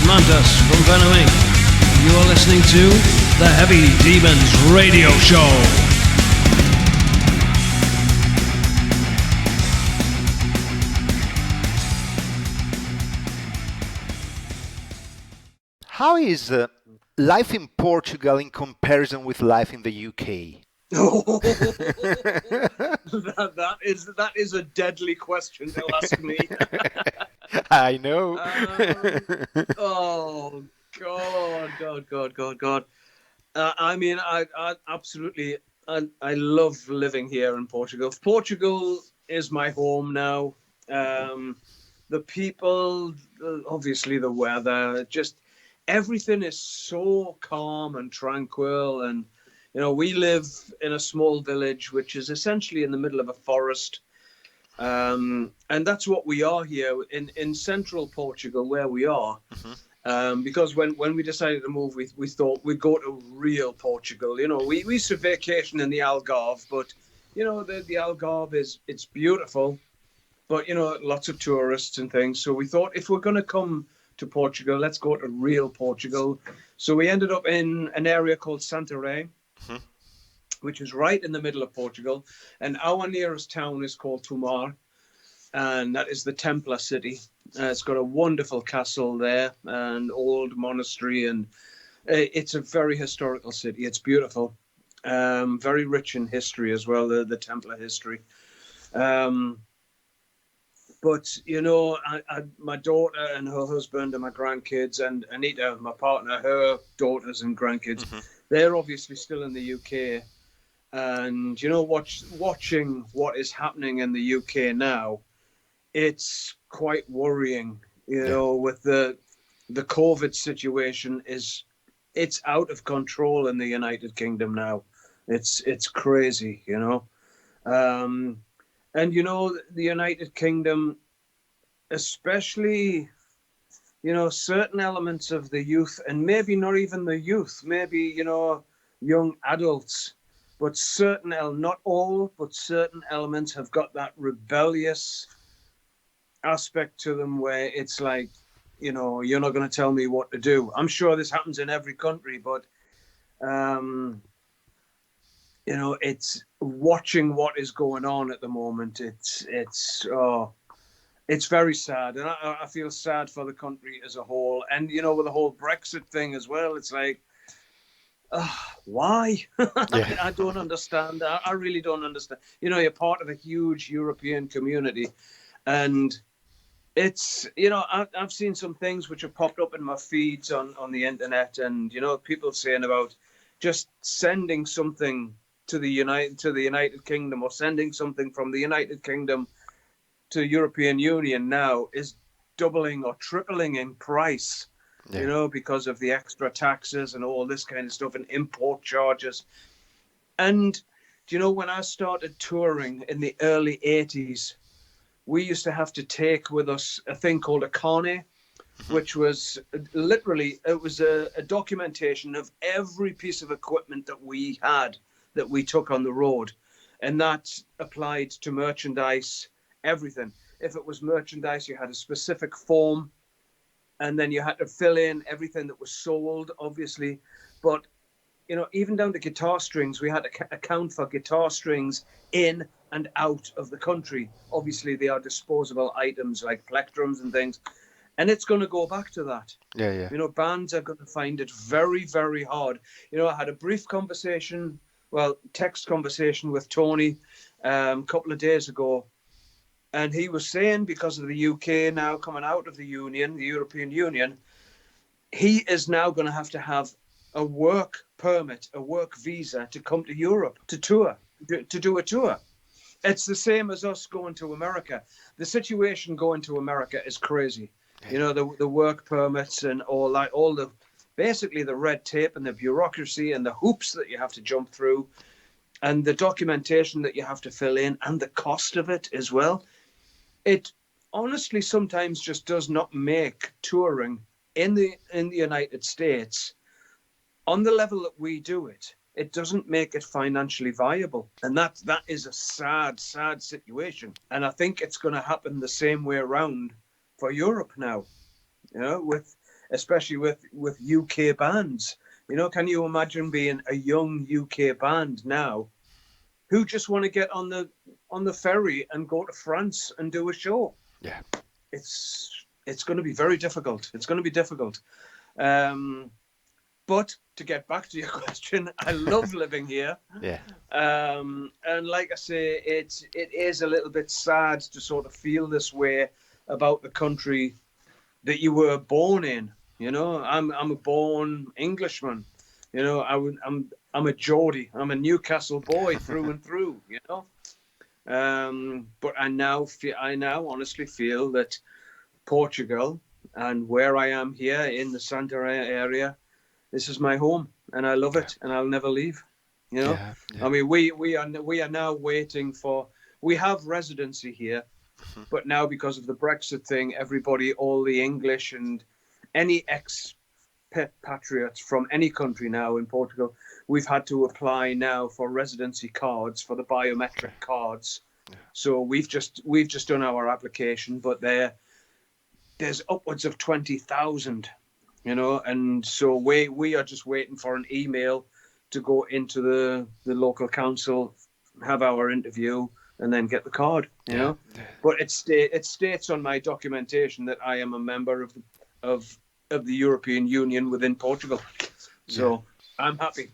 Mantas from Venom. You are listening to the Heavy Demons Radio Show. How is life in Portugal in comparison with life in the UK? that is a deadly question they'll ask me. I know. Oh God. I mean, I absolutely, I love living here in Portugal. Portugal is my home now. The people, obviously the weather, just everything is so calm and tranquil. And, you know, we live in a small village, which is essentially in the middle of a forest. And that's what we are here in central Portugal, where we are. Because when we decided to move, we thought we'd go to real Portugal. You know, we used to vacation in the Algarve, but, you know, the Algarve it's beautiful, but, you know, lots of tourists and things. So we thought, if we're going to come to Portugal, let's go to real Portugal. So we ended up in an area called Santarém, which is right in the middle of Portugal. And our nearest town is called Tomar, and that is the Templar city. It's got a wonderful castle there, an old monastery, and it's a very historical city. It's beautiful, very rich in history as well, the Templar history. But, you know, my daughter and her husband and my grandkids, and Anita, my partner, her daughters and grandkids, they're obviously still in the UK. And, you know, watching what is happening in the UK now, it's quite worrying, you know, with the COVID situation it's out of control in the United Kingdom now. It's crazy, you know. And, you know, the United Kingdom, especially, you know, certain elements of the youth, and maybe not even the youth, maybe, you know, young adults, but not all, but certain elements have got that rebellious aspect to them where it's like, you know, you're not going to tell me what to do. I'm sure this happens in every country, but, you know, it's watching what is going on at the moment. It's very sad. And I feel sad for the country as a whole. And, you know, with the whole Brexit thing as well, it's like, why? I don't understand. I really don't understand. You know, you're part of a huge European community, and it's, you know, I've seen some things which have popped up in my feeds on the internet, and, you know, people saying about just sending something to the United Kingdom, or sending something from the United Kingdom to the European Union now is doubling or tripling in price. You know, because of the extra taxes and all this kind of stuff, and import charges. And, do you know, when I started touring in the early 80s, we used to have to take with us a thing called a carnet, which was literally, it was a documentation of every piece of equipment that we had, that we took on the road. And that applied to merchandise, everything. If it was merchandise, you had a specific form, and then you had to fill in everything that was sold, obviously. But, you know, even down to guitar strings, we had to account for guitar strings in and out of the country. Obviously, they are disposable items like plectrums and things. And it's going to go back to that. Yeah. You know, bands are going to find it very, very hard. You know, I had a brief text conversation with Tony a couple of days ago. And he was saying, because of the UK now coming out of the Union, the European Union, he is now going to have a work permit, a work visa to come to Europe, to tour, to do a tour. It's the same as us going to America. The situation going to America is crazy. You know, the work permits and all that, basically the red tape and the bureaucracy and the hoops that you have to jump through, and the documentation that you have to fill in, and the cost of it as well. It honestly sometimes just does not make touring in the United States, on the level that we do it, it doesn't make it financially viable. And that is a sad, sad situation. And I think it's going to happen the same way around for Europe now, you know, with especially with UK bands. You know, can you imagine being a young UK band now who just want to get on the ferry and go to France and do a show? Yeah. It's going to be very difficult. It's going to be difficult. But to get back to your question, I love living here. Yeah. And like I say, it is a little bit sad to sort of feel this way about the country that you were born in. You know, I'm a born Englishman. You know, I'm a Geordie. I'm a Newcastle boy through and through. You know, but I now honestly feel that Portugal and where I am here in the Santarém area, this is my home, and I love it, and I'll never leave. You know, Yeah, yeah. I mean, we are now waiting for. We have residency here, but now because of the Brexit thing, everybody, all the English and any expatriates from any country now in Portugal, we've had to apply now for residency cards, for the biometric cards. Yeah. So we've just done our application, but there's upwards of 20,000. You know, and so we are just waiting for an email to go into the local council, have our interview, and then get the card. You know, but it states on my documentation that I am a member of the European Union within Portugal. So I'm happy.